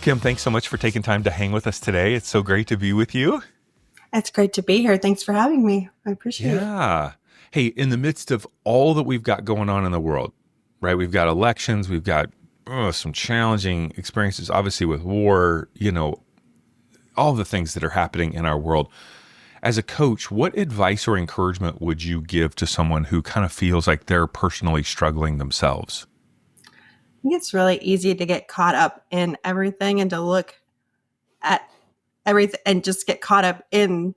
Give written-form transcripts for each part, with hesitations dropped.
Kim, thanks so much for taking time to hang with us today. It's so great to be with you. It's great to be here. Thanks for having me. I appreciate it. Yeah. Hey, in the midst of all that we've got going on in the world, right? We've got elections, we've got some challenging experiences, obviously with war, all the things that are happening in our world. As a coach, what advice or encouragement would you give to someone who kind of feels like they're personally struggling themselves? I think it's really easy to get caught up in everything and to look at everything and just get caught up in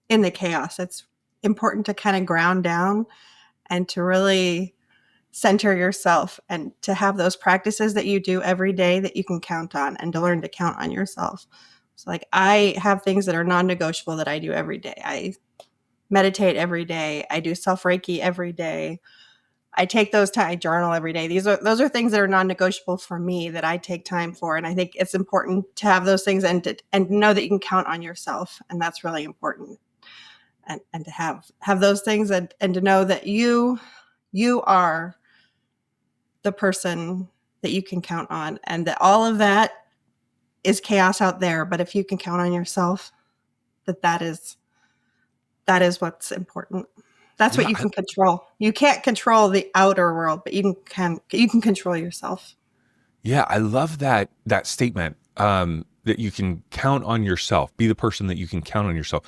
the chaos. It's important to kind of ground down and to really center yourself and to have those practices that you do every day that you can count on and to learn to count on yourself. So like I have things that are non-negotiable that I do every day. I meditate every day. I do self-Reiki every day. I take those time, I journal every day. Those are things that are non-negotiable for me that I take time for. And I think it's important to have those things and know that you can count on yourself. And that's really important. And to have those things and to know that you are the person that you can count on and that all of that is chaos out there. But if you can count on yourself, that is what's important. That's what Yeah, you can control. You can't control the outer world, but you can control yourself. I love that statement, that you can count on yourself, be the person that you can count on yourself.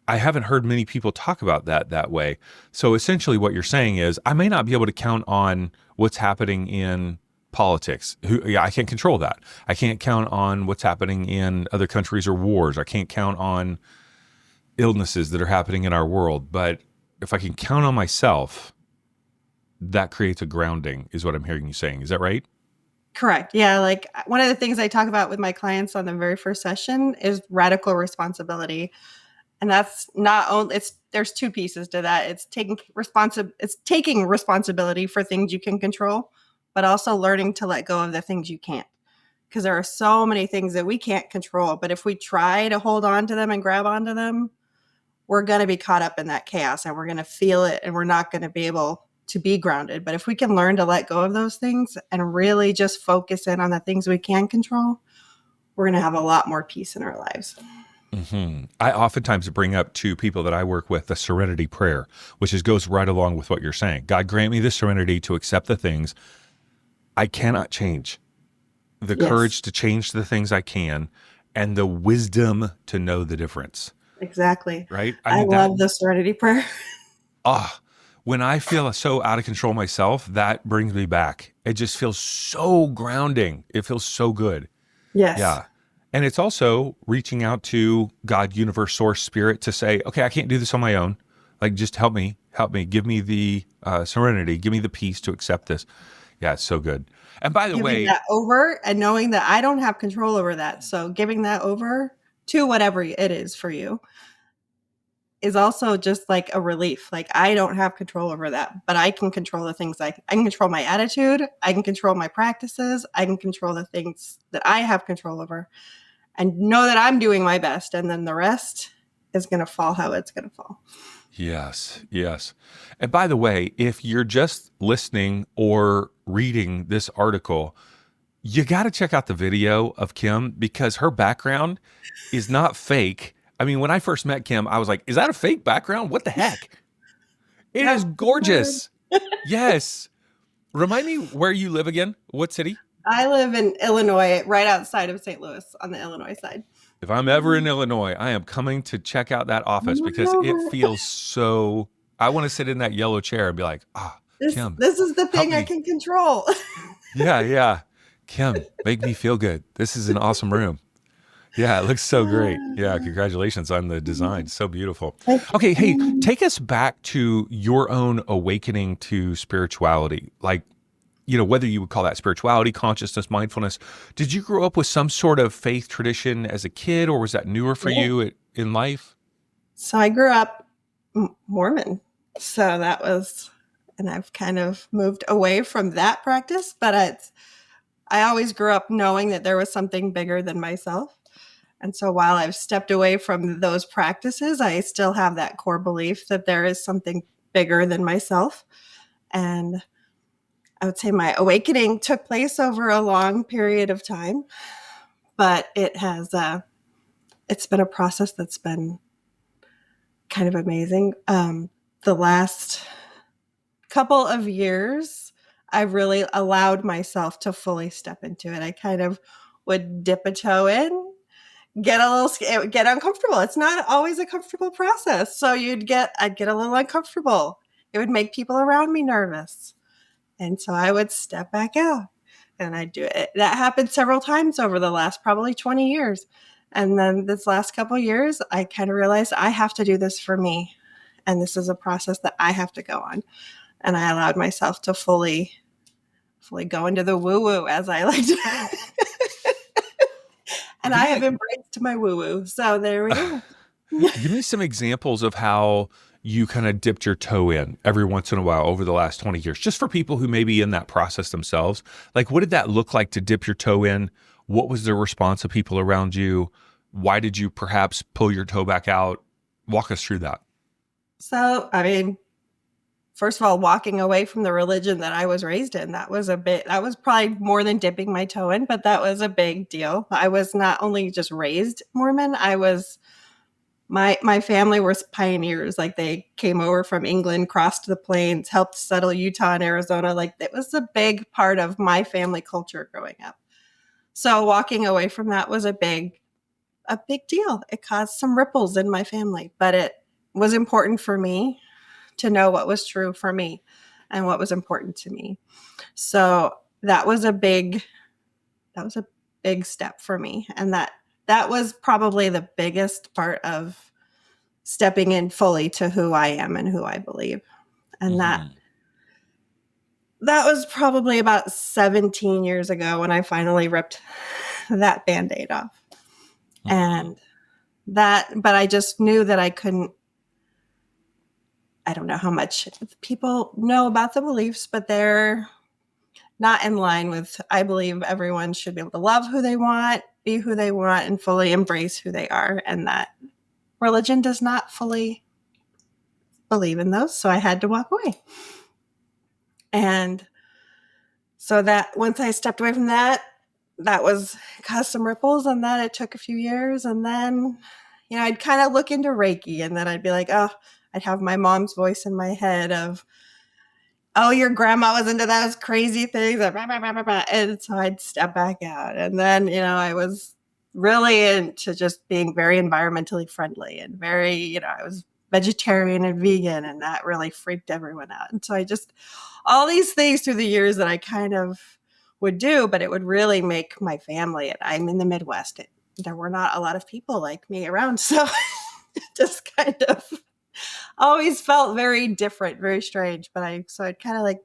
I haven't heard many people talk about that way. So essentially what you're saying is I may not be able to count on what's happening in politics. I can't control that. I can't count on what's happening in other countries or wars. I can't count on illnesses that are happening in our world. But if I can count on myself, that creates a grounding, is what I'm hearing you saying. Is that right? Correct. Yeah. Like one of the things I talk about with my clients on the very first session is radical responsibility. And that's not only there's two pieces to that. It's taking responsibility for things you can control, but also learning to let go of the things you can't. Because there are so many things that we can't control. But if we try to hold on to them and grab onto them, we're going to be caught up in that chaos and we're going to feel it and we're not going to be able to be grounded. But if we can learn to let go of those things and really just focus in on the things we can control, we're going to have a lot more peace in our lives. I oftentimes bring up to people that I work with the serenity prayer, which goes right along with what you're saying. God, grant me the serenity to accept the things I cannot change, the Yes, courage to change the things I can, and the wisdom to know the difference. exactly. Right? I I mean, that, love the serenity prayer. ah, when I feel so out of control myself, that brings me back. It just feels so grounding. It feels so good. Yes. Yeah. And it's also reaching out to God, universe, source, spirit to say, okay, I can't do this on my own. Like, just help me, give me the serenity, give me the peace to accept this. Yeah, it's so good. And by the Giving way, that over and knowing that I don't have control over that. So giving that over to whatever it is for you is also just like a relief. Like I don't have control over that, but I can control the things I can control my attitude. I can control my practices. I can control the things that I have control over and know that I'm doing my best. And then the rest is going to fall how it's going to fall. yes, yes. And by the way, if you're just listening or reading this article, you got to check out the video of Kim because her background is not fake. I mean, when I first met Kim, I was like, is that a fake background? What the heck? It is Yep. gorgeous. Yes. Remind me where you live again. What city? I live in Illinois, right outside of St. Louis on the Illinois side. If I'm ever in Illinois, I am coming to check out that office Move because it over. feels so. I want to sit in that yellow chair and be like, Kim, This is the help thing I me. can control. Yeah, yeah. Kim, make me feel good. This is an awesome room. Yeah, it looks so great. Yeah, congratulations on the design. So beautiful. Thank Okay, hey, you. take us back to your own awakening to spirituality. Like, whether you would call that spirituality, consciousness, mindfulness. Did you grow up with some sort of faith tradition as a kid, or was that newer for Yeah. you in life? So I grew up Mormon. So that was, and I've kind of moved away from that practice, but I always grew up knowing that there was something bigger than myself. And so while I've stepped away from those practices, I still have that core belief that there is something bigger than myself. And I would say my awakening took place over a long period of time. but it's been a process that's been kind of amazing. The last couple of years, I really allowed myself to fully step into it. I kind of would dip a toe in, get uncomfortable. It's not always a comfortable process. So I'd get a little uncomfortable. It would make people around me nervous. And so I would step back out and I'd do it. That happened several times over the last probably 20 years. And then this last couple of years, I kind of realized I have to do this for me. And this is a process that I have to go on. And I allowed myself to fully go into the woo-woo, as I like to. And I have embraced my woo-woo. So there we go. Give me some examples of how you kind of dipped your toe in every once in a while over the last 20 years, just for people who may be in that process themselves. Like, what did that look like to dip your toe in? What was the response of people around you? Why did you perhaps pull your toe back out? Walk us through that. So, I mean, first of all, walking away from the religion that I was raised in, that was probably more than dipping my toe in, but that was a big deal. I was not only just raised Mormon, my family was pioneers. Like, they came over from England, crossed the plains, helped settle Utah and Arizona. Like, it was a big part of my family culture growing up. So walking away from that was a big deal. It caused some ripples in my family, but it was important for me to know what was true for me and what was important to me. So that was a big step for me. And that was probably the biggest part of stepping in fully to who I am and who I believe. And that was probably about 17 years ago when I finally ripped that Band-Aid off. But I just knew that I couldn't. I don't know how much people know about the beliefs, but they're not in line with, I believe everyone should be able to love who they want, be who they want, and fully embrace who they are. And that religion does not fully believe in those. So I had to walk away. And so that once I stepped away from that caused some ripples, and then it took a few years. And then, I'd kind of look into Reiki, and then I'd be like, oh, I'd have my mom's voice in my head of, oh, your grandma was into those crazy things. And so I'd step back out. And then, I was really into just being very environmentally friendly and very, I was vegetarian and vegan, and that really freaked everyone out. And so all these things through the years that I kind of would do, but it would really make my family, and I'm in the Midwest, there were not a lot of people like me around. So it just kind of always felt very different, very strange. But I'd kind of like,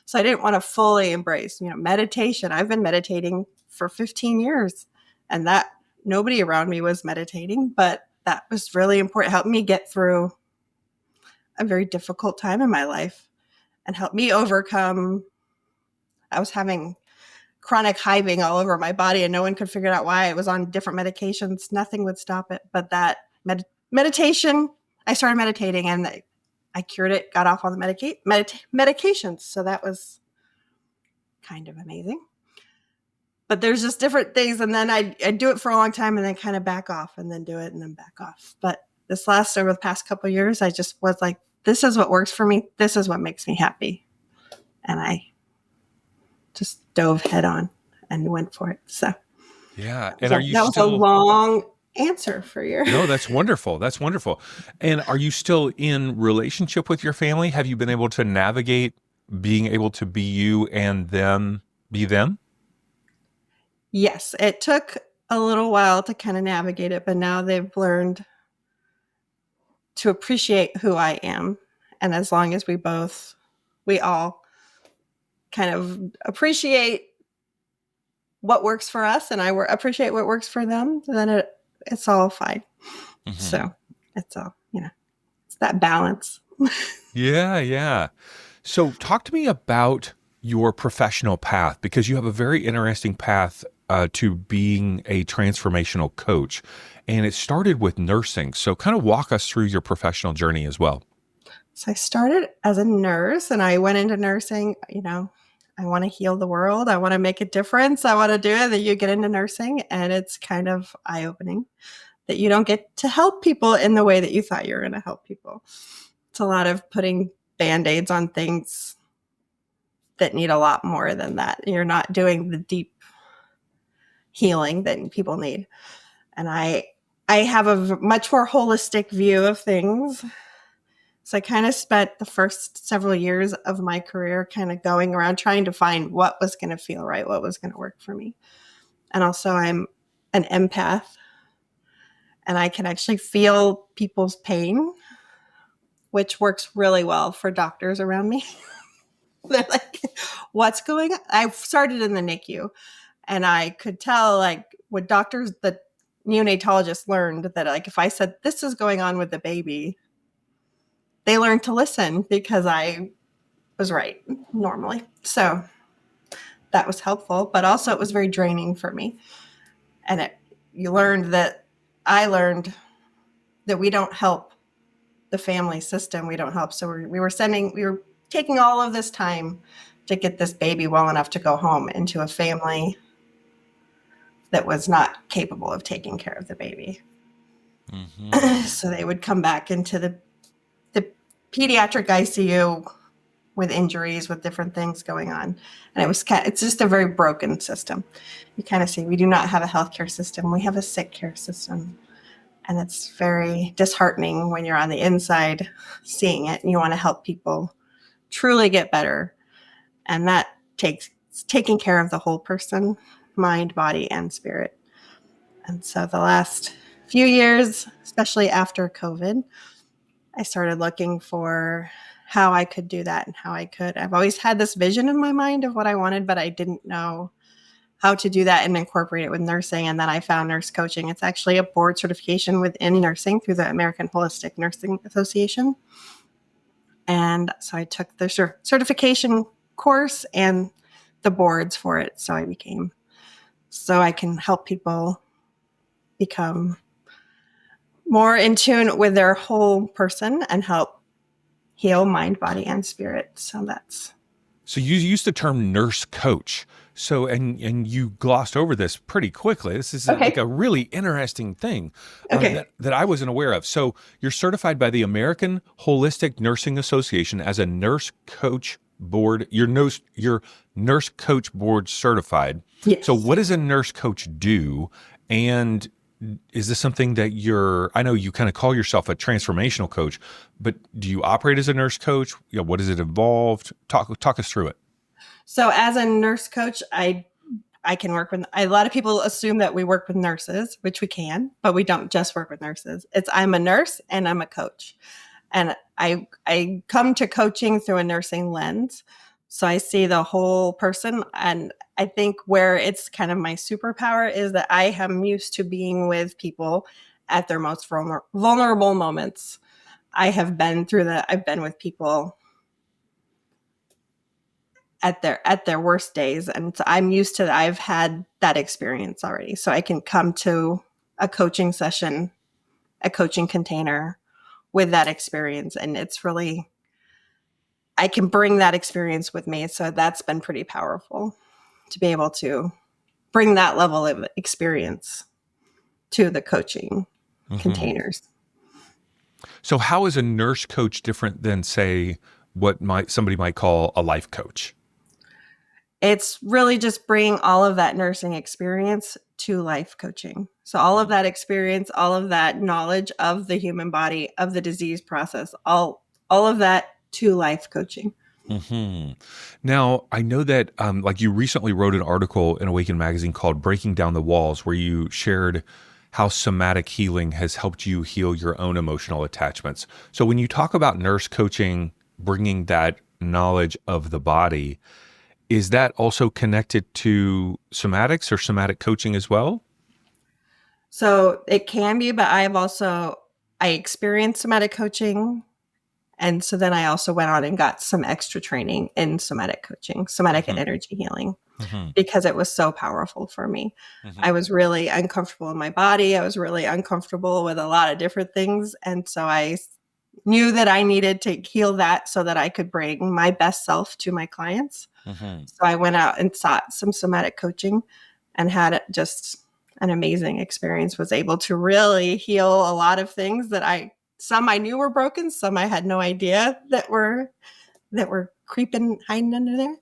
so I didn't want to fully embrace, meditation. I've been meditating for 15 years, and that nobody around me was meditating, but that was really important. It helped me get through a very difficult time in my life and helped me overcome. I was having chronic hiving all over my body, and no one could figure out why. I was on different medications. Nothing would stop it. But that meditation, I started meditating, and I cured it, got off all the medications. So that was kind of amazing. But there's just different things. And then I'd do it for a long time and then kind of back off and then do it and then back off. But over the past couple of years, I just was like, this is what works for me. This is what makes me happy. And I just dove head on and went for it. So yeah. And that was a long answer for your. No, that's wonderful. That's wonderful. And are you still in relationship with your family? Have you been able to navigate being able to be you and them be them? Yes, it took a little while to kind of navigate it, but now they've learned to appreciate who I am. And as long as we all kind of appreciate what works for us, and I appreciate what works for them, then it's all fine. Mm-hmm. So it's all, it's that balance. Yeah. So talk to me about your professional path, because you have a very interesting path to being a transformational coach. And it started with nursing. So kind of walk us through your professional journey as well. So I started as a nurse, and I went into nursing, I want to heal the world. I want to make a difference. I want to do it. That you get into nursing, and it's kind of eye-opening that you don't get to help people in the way that you thought you were going to help people. It's a lot of putting Band-Aids on things that need a lot more than that. You're not doing the deep healing that people need. And I have a much more holistic view of things. So I kind of spent the first several years of my career kind of going around trying to find what was going to feel right, what was going to work for me. And also I'm an empath, and I can actually feel people's pain, which works really well for doctors around me. They're like, what's going on? I started in the NICU, and I could tell, like, what doctors, the neonatologists learned that, like, if I said, this is going on with the baby, they learned to listen because I was right normally. So that was helpful, but also it was very draining for me. And I learned that we don't help the family system. We don't help. So we were taking all of this time to get this baby well enough to go home into a family that was not capable of taking care of the baby. Mm-hmm. So they would come back into the pediatric ICU with injuries, with different things going on. And it's just a very broken system. You kind of see, we do not have a healthcare system. We have a sick care system. And it's very disheartening when you're on the inside seeing it and you want to help people truly get better. And that takes taking care of the whole person, mind, body, and spirit. And so the last few years, especially after COVID, I started looking for how I could do that and how I could. I've always had this vision in my mind of what I wanted, but I didn't know how to do that and incorporate it with nursing. And then I found nurse coaching. It's actually a board certification within nursing through the American Holistic Nursing Association. And so I took the certification course and the boards for it. So I can help people become more in tune with their whole person and help heal mind, body, and spirit. So you used the term nurse coach. So, and you glossed over this pretty quickly. This is okay. like a really interesting thing Okay. that I wasn't aware of. So you're certified by the American Holistic Nursing Association as a nurse coach board. You're nurse coach board certified. Yes. So what does a nurse coach do? And is this something that I know you kind of call yourself a transformational coach, but do you operate as a nurse coach? What does it involve? Talk us through it. So as a nurse coach, I can work with, a lot of people assume that we work with nurses, which we can, but we don't just work with nurses. I'm a nurse and I'm a coach. And I come to coaching through a nursing lens. So I see the whole person. And I think where it's kind of my superpower is that I am used to being with people at their most vulnerable moments. I've been with people at their worst days. And so I'm used to that. I've had that experience already. So I can come to a coaching session, a coaching container with that experience. And it's really, I can bring that experience with me. So that's been pretty powerful to be able to bring that level of experience to the coaching containers. So how is a nurse coach different than, say, what somebody might call a life coach? It's really just bringing all of that nursing experience to life coaching. So all of that experience, all of that knowledge of the human body, of the disease process, all of that to life coaching. Mm-hmm. Now, I know that like you recently wrote an article in Awaken magazine called Breaking Down the Walls, where you shared how somatic healing has helped you heal your own emotional attachments. So when you talk about nurse coaching, bringing that knowledge of the body, is that also connected to somatics or somatic coaching as well? So it can be, but I experienced somatic coaching. And so then I also went on and got some extra training in somatic coaching, somatic and energy healing, because it was so powerful for me. I was really uncomfortable in my body. I was really uncomfortable with a lot of different things. And so I knew that I needed to heal that so that I could bring my best self to my clients. Mm-hmm. So I went out and sought some somatic coaching and had just an amazing experience, was able to really heal a lot of things that some I knew were broken, some I had no idea that were creeping, hiding under there.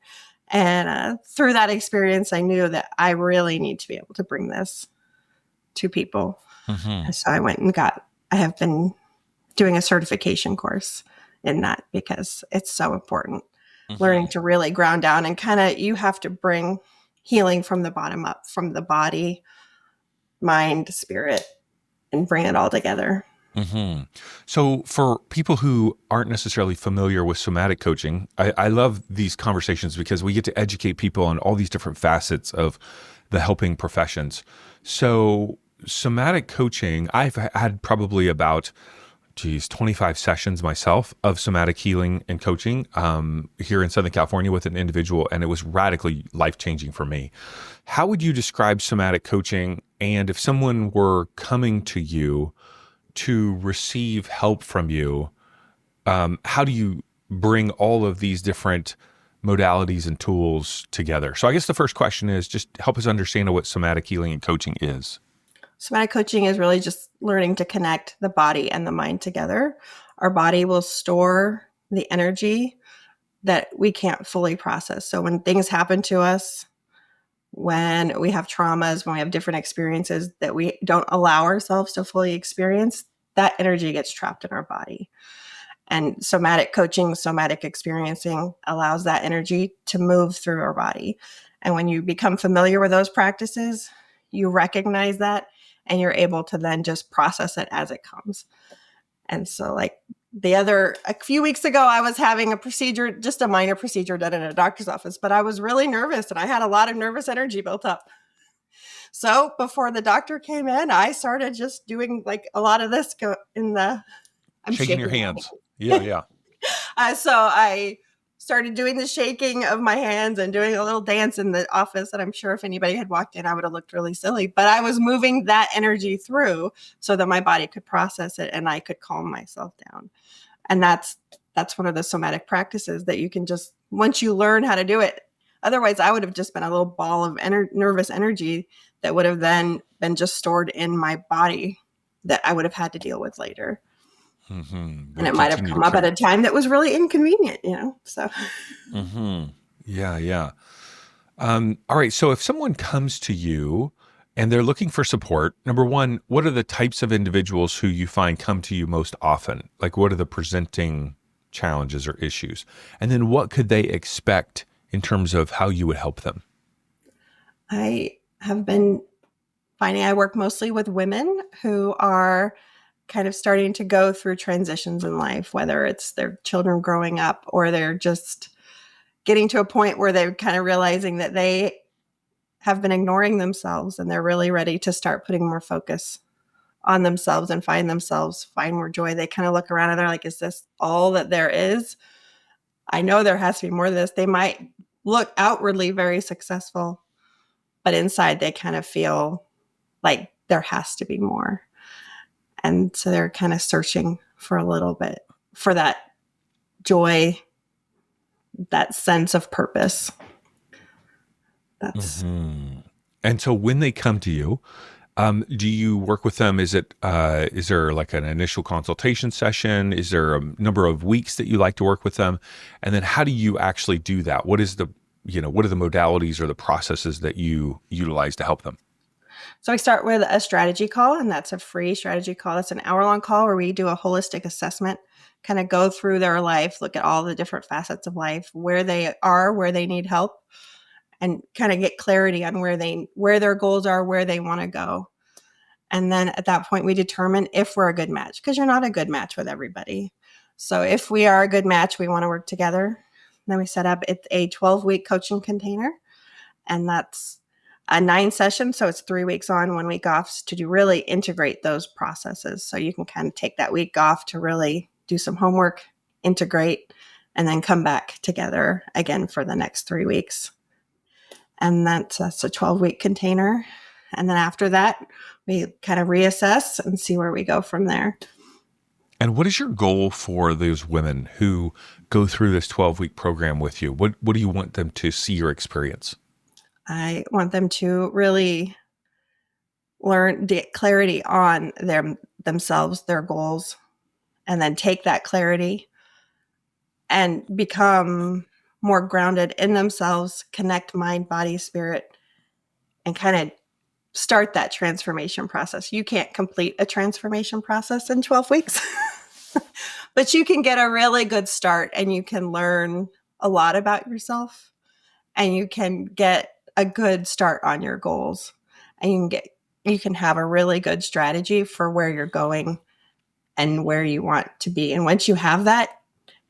And through that experience, I knew that I really need to be able to bring this to people. Mm-hmm. And so I have been doing a certification course in that because it's so important. Mm-hmm. Learning to really ground down and you have to bring healing from the bottom up, from the body, mind, spirit, and bring it all together. Mm-hmm. So for people who aren't necessarily familiar with somatic coaching, I love these conversations because we get to educate people on all these different facets of the helping professions. So somatic coaching, I've had probably about 25 sessions myself of somatic healing and coaching here in Southern California with an individual, and it was radically life-changing for me. How would you describe somatic coaching? And if someone were coming to you to receive help from you, how do you bring all of these different modalities and tools together? So I guess the first question is just help us understand what somatic healing and coaching is. Somatic coaching is really just learning to connect the body and the mind together. Our body will store the energy that we can't fully process. So when things happen to us, when we have traumas, when we have different experiences that we don't allow ourselves to fully experience, that energy gets trapped in our body. And somatic coaching, somatic experiencing allows that energy to move through our body. And when you become familiar with those practices, you recognize that and you're able to then just process it as it comes. And so a few weeks ago, I was having a procedure, just a minor procedure done in a doctor's office, but I was really nervous and I had a lot of nervous energy built up. So before the doctor came in, I started just doing a lot of this I'm Shaking your shaking. hands. Yeah, yeah. So I started doing the shaking of my hands and doing a little dance in the office. And I'm sure if anybody had walked in, I would have looked really silly. But I was moving that energy through so that my body could process it and I could calm myself down. And that's one of the somatic practices that you can just, once you learn how to do it. Otherwise, I would have just been a little ball of nervous energy that would have then been just stored in my body that I would have had to deal with later. Mm-hmm. And it might have come up at a time that was really inconvenient, so. Mm-hmm. Yeah, yeah. All right. So if someone comes to you and they're looking for support, number one, what are the types of individuals who you find come to you most often? Like, what are the presenting challenges or issues? And then what could they expect in terms of how you would help them? I have been finding I work mostly with women who are kind of starting to go through transitions in life, whether it's their children growing up or they're just getting to a point where they're kind of realizing that they have been ignoring themselves and they're really ready to start putting more focus on themselves and find more joy. They kind of look around and they're like, is this all that there is? I know there has to be more to this. They might look outwardly very successful, but inside they kind of feel like there has to be more. And so they're kind of searching for a little bit for that joy, that sense of purpose. That's And so when they come to you, do you work with them? Is there like an initial consultation session? Is there a number of weeks that you like to work with them? And then how do you actually do that? What are the modalities or the processes that you utilize to help them? So I start with a strategy call, and that's a free strategy call. That's an hour-long call where we do a holistic assessment, kind of go through their life, look at all the different facets of life, where they are, where they need help, and kind of get clarity on where their goals are, where they want to go. And then at that point, we determine if we're a good match, because you're not a good match with everybody. So if we are a good match, we want to work together. Then we set up a 12-week coaching container, and that's a 9 session. So it's 3 weeks on, 1 week off to really integrate those processes. So you can kind of take that week off to really do some homework, integrate, and then come back together again for the next 3 weeks. And that's a 12-week container. And then after that, we kind of reassess and see where we go from there. And what is your goal for those women who go through this 12-week program with you? What do you want them to see or experience? I want them to really learn, get clarity on themselves, their goals, and then take that clarity and become more grounded in themselves, connect mind, body, spirit, and kind of start that transformation process. You can't complete a transformation process in 12 weeks, but you can get a really good start and you can learn a lot about yourself and you can get a good start on your goals and you can have a really good strategy for where you're going and where you want to be. And once you have that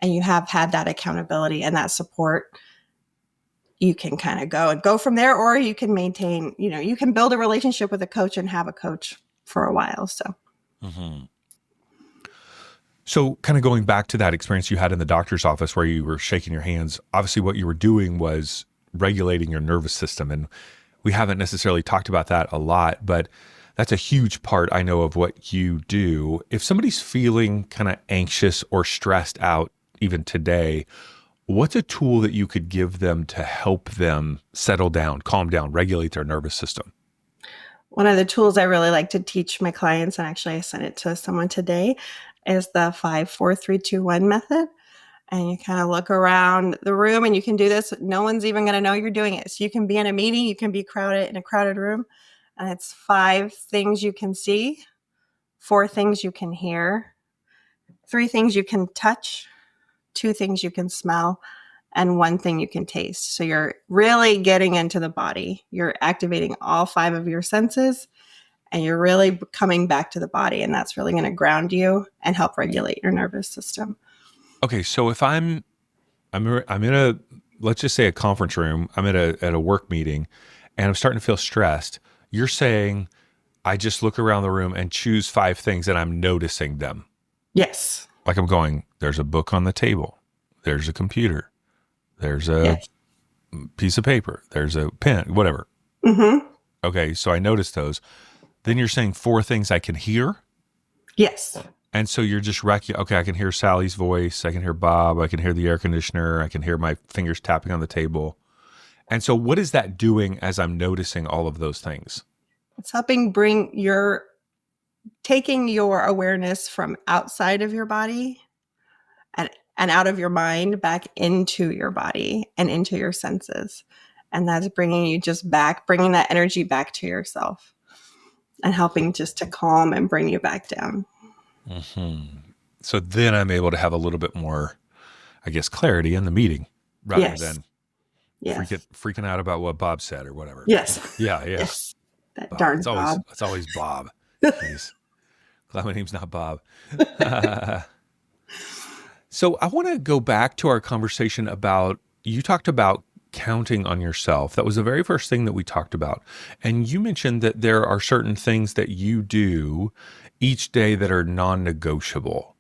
and you have had that accountability and that support, you can kind of go from there, or you can maintain, you can build a relationship with a coach and have a coach for a while. So, Mm-hmm. So kind of going back to that experience you had in the doctor's office where you were shaking your hands, obviously what you were doing was regulating your nervous system. And we haven't necessarily talked about that a lot, but that's a huge part, I know, of what you do. If somebody's feeling kind of anxious or stressed out even today, what's a tool that you could give them to help them settle down, calm down, regulate their nervous system? one of the tools I really like to teach my clients, and actually I sent it to someone today, is the 5, 4, 3, 2, 1 method. And you kind of look around the room and you can do this. No one's even going to know you're doing it. So you can be in a meeting, you can be crowded in a crowded room, and it's 5 things you can see, 4 things you can hear, 3 things you can touch, 2 things you can smell, and 1 thing you can taste. So you're really getting into the body. You're activating all 5 of your senses and you're really coming back to the body. And that's really going to ground you and help regulate your nervous system. Okay, so if I'm in a, let's just say, a conference room, I'm at a work meeting and I'm starting to feel stressed. You're saying I just look around the room and choose 5 things and I'm noticing them. Yes. Like I'm going, there's a book on the table. There's a computer. There's a Yes. piece of paper. There's a pen, whatever. Mm-hmm. Okay, so I notice those. Then you're saying 4 things I can hear. Yes. And so you're just okay, I can hear Sally's voice. I can hear Bob. I can hear the air conditioner. I can hear my fingers tapping on the table. And so what is that doing as I'm noticing all of those things? It's helping taking your awareness from outside of your body and out of your mind back into your body and into your senses. And that's bringing you just back, bringing that energy back to yourself and helping just to calm and bring you back down. Mm-hmm. So then I'm able to have a little bit more, I guess, clarity in the meeting rather than Yes. freaking out about what Bob said or whatever. Yes. Yeah. Yes. That Bob. darn Bob. It's always Bob. Jeez. Glad my name's not Bob. So I want to go back to our conversation about, you talked about counting on yourself. That was the very first thing that we talked about. And you mentioned that there are certain things that you do each day that are non-negotiable.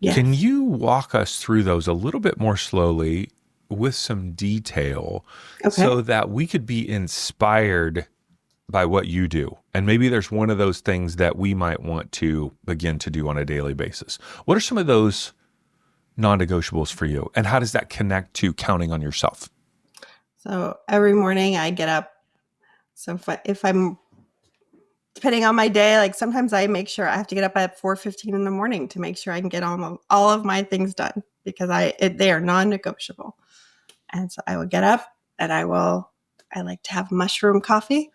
Yes. Can you walk us through those a little bit more slowly with some detail so that we could be inspired by what you do? And maybe there's one of those things that we might want to begin to do on a daily basis. What are some of those non-negotiables for you? And how does that connect to counting on yourself? So every morning I get up. So if I'm, depending on my day, like sometimes I make sure I have to get up at 4:15 in the morning to make sure I can get all of my things done because they are non-negotiable. And so I will get up and I like to have mushroom coffee.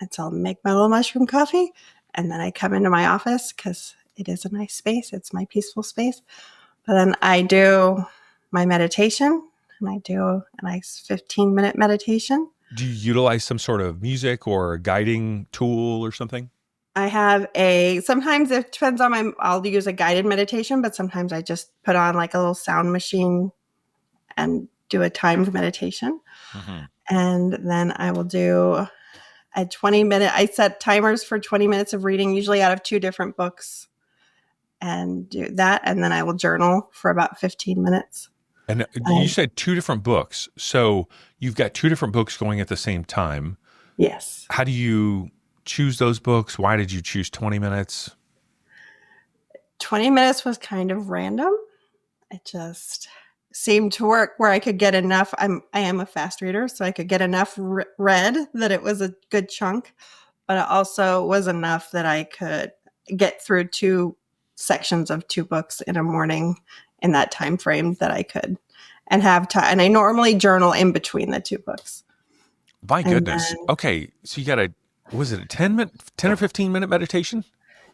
And so I'll make my little mushroom coffee. And then I come into my office because it is a nice space. It's my peaceful space. But then I do my meditation and I do a nice 15-minute meditation. Do you utilize some sort of music or a guiding tool or something? I have sometimes it depends on I'll use a guided meditation, but sometimes I just put on like a little sound machine and do a timed meditation. Mm-hmm. And then I will do a 20-minute, I set timers for 20 minutes of reading, usually out of 2 different books, and do that. And then I will journal for about 15 minutes. And you said 2 different books. So you've got 2 different books going at the same time. Yes. How do you choose those books? Why did you choose 20 minutes? 20 minutes was kind of random. It just seemed to work where I could get enough. I am a fast reader, so I could get enough read that it was a good chunk, but it also was enough that I could get through 2 sections of 2 books in a morning in that time frame that I could, and have time. And I normally journal in between the 2 books. My And goodness. then, Okay. So you got was it a 10 or 15 minute meditation?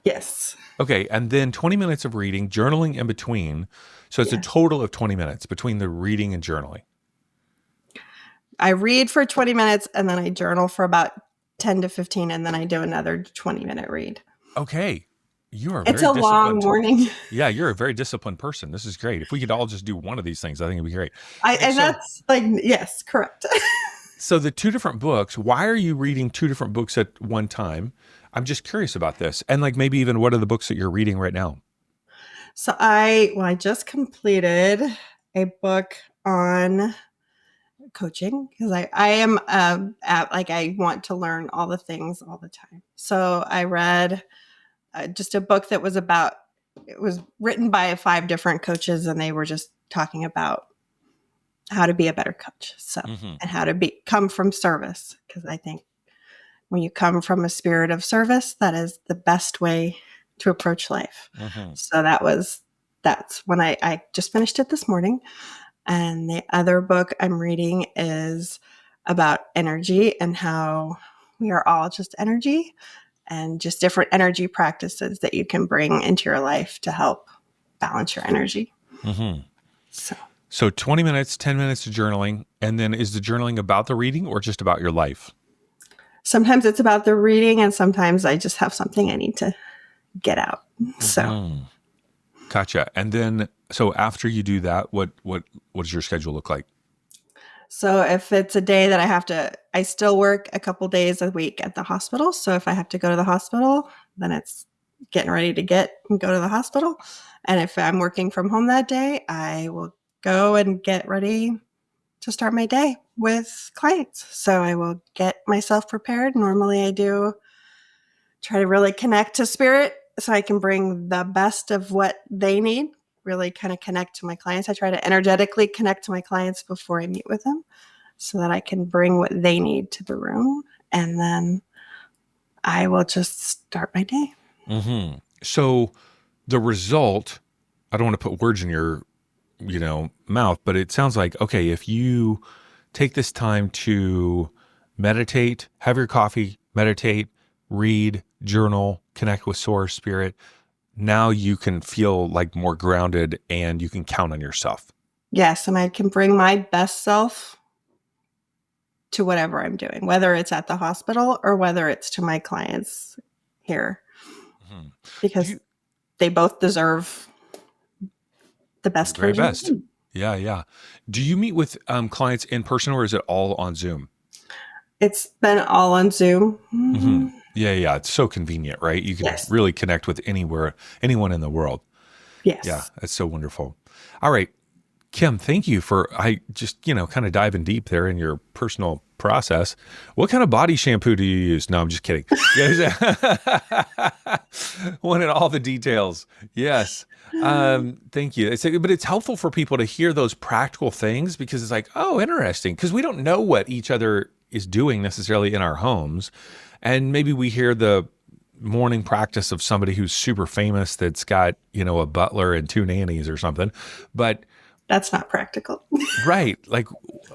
yes, Okay. And then 20 minutes of reading, journaling in between. So it's a yes. total of 20 minutes between the reading and journaling. I read for 20 minutes and then I journal for about 10 to 15, and then I do another 20-minute read. Okay. You are It's very a long disciplined. morning. Yeah, you're a very disciplined person. This is great. If we could all just do one of these things, I think it'd be great. Okay, And that's like, yes, correct. so the 2 different books, why are you reading 2 different books at one time? I'm just curious about this. And like maybe even what are the books that you're reading right now? So I just completed a book on coaching because I am like, I want to learn all the things all the time. So I read just a book that was about, it was written by 5 different coaches, and they were just talking about how to be a better coach. So, Mm-hmm. and how to come from service. Because I think when you come from a spirit of service, that is the best way to approach life. Mm-hmm. So that's when I just finished it this morning. And the other book I'm reading is about energy and how we are all just energy, and just different energy practices that you can bring into your life to help balance your energy. Mm-hmm. So So 20 minutes, 10 minutes of journaling. And then is the journaling about the reading or just about your life? sometimes it's about the reading, and sometimes I just have something I need to get out. So Mm-hmm. Gotcha. And then, so after you do that, what does your schedule look like? So if it's a day that I still work a couple days a week at the hospital. So if I have to go to the hospital, then it's getting ready to go to the hospital. And if I'm working from home that day, I will go and get ready to start my day with clients. So I will get myself prepared. Normally I do try to really connect to spirit so I can bring the best of what they need, really kind of connect to my clients. I try to energetically connect to my clients before I meet with them, so that I can bring what they need to the room. And then I will just start my day. Mm-hmm. So the result, I don't want to put words in your, mouth, but it sounds like, okay, if you take this time to meditate, have your coffee, meditate, read, journal, connect with source spirit, now you can feel like more grounded and you can count on yourself. Yes, and I can bring my best self to whatever I'm doing, whether it's at the hospital or whether it's to my clients here, Mm-hmm. because they both deserve the The best very version of best. them. Yeah, yeah. Do you meet with clients in person or is it all on Zoom? It's been all on Zoom. Mm-hmm. Yeah, yeah. It's so convenient, right? You can Yes. really connect with anyone in the world. Yeah, Yes. that's so wonderful. All right, Kim, thank you for I just, kind of diving deep there in your personal process. What kind of body shampoo do you use? No, I'm just kidding. Yes. Wanted all the details. Yes. Thank you. But it's helpful for people to hear those practical things because it's like, oh, interesting. Because we don't know what each other is doing necessarily in our homes. And maybe we hear the morning practice of somebody who's super famous that's got, a butler and 2 nannies or something. But That's not practical. right, like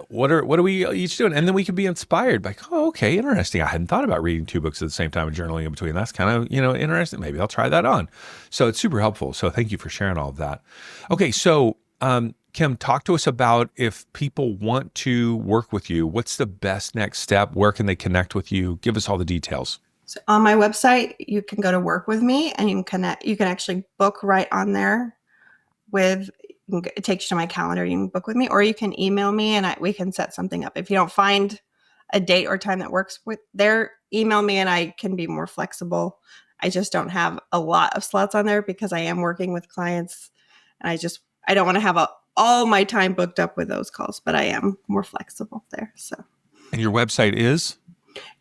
what are we each doing? And then we can be inspired by, oh, okay, interesting. I hadn't thought about reading 2 books at the same time and journaling in between. That's kind of, interesting. Maybe I'll try that on. So it's super helpful. So thank you for sharing all of that. Okay, so Kim, talk to us about if people want to work with you. What's the best next step? Where can they connect with you? Give us all the details. So on my website, you can go to work with me, and you can connect. You can actually book right on there with, it takes you to my calendar. You can book with me, or you can email me and we can set something up. If you don't find a date or time that works with there, email me and I can be more flexible. I just don't have a lot of slots on there because I am working with clients, and I don't want to have all my time booked up with those calls, but I am more flexible there. So And your website is?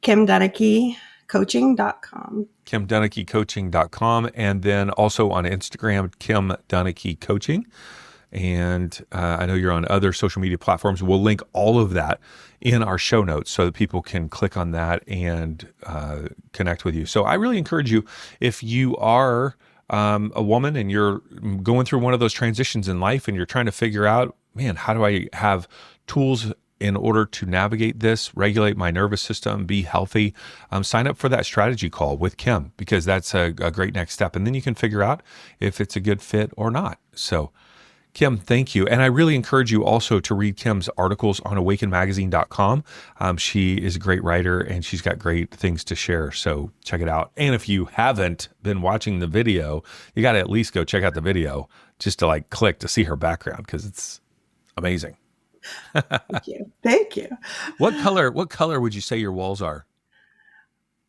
Kim Dunakey KimDunakeyCoaching.com. KimDunakeyCoaching.com. And then also on Instagram, Kim Dunakey Coaching. And I know you're on other social media platforms. We'll link all of that in our show notes so that people can click on that and connect with you. So I really encourage you, if you are a woman and you're going through one of those transitions in life and you're trying to figure out, man, how do I have tools in order to navigate this, regulate my nervous system, be healthy, sign up for that strategy call with Kim, because that's a great next step. And then you can figure out if it's a good fit or not. So Kim, thank you. And I really encourage you also to read Kim's articles on awakenmagazine.com. She is a great writer and she's got great things to share. So check it out. And if you haven't been watching the video, you got to at least go check out the video just to like click to see her background, because it's amazing. Thank you. Thank you. What color would you say your walls are?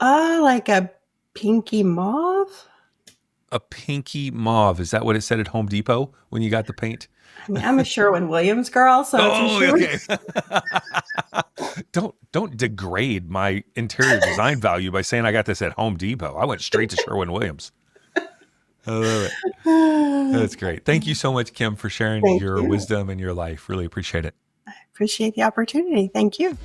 Like a pinky mauve. A pinky mauve. Is that what it said at Home Depot when you got the paint? I mean, I'm a Sherwin-Williams girl, so it's okay. Don't degrade my interior design value by saying I got this at Home Depot. I went straight to Sherwin-Williams. I love it. That's great. Thank you so much, Kim, for sharing your wisdom and your life. Really appreciate it. I appreciate the opportunity. Thank you.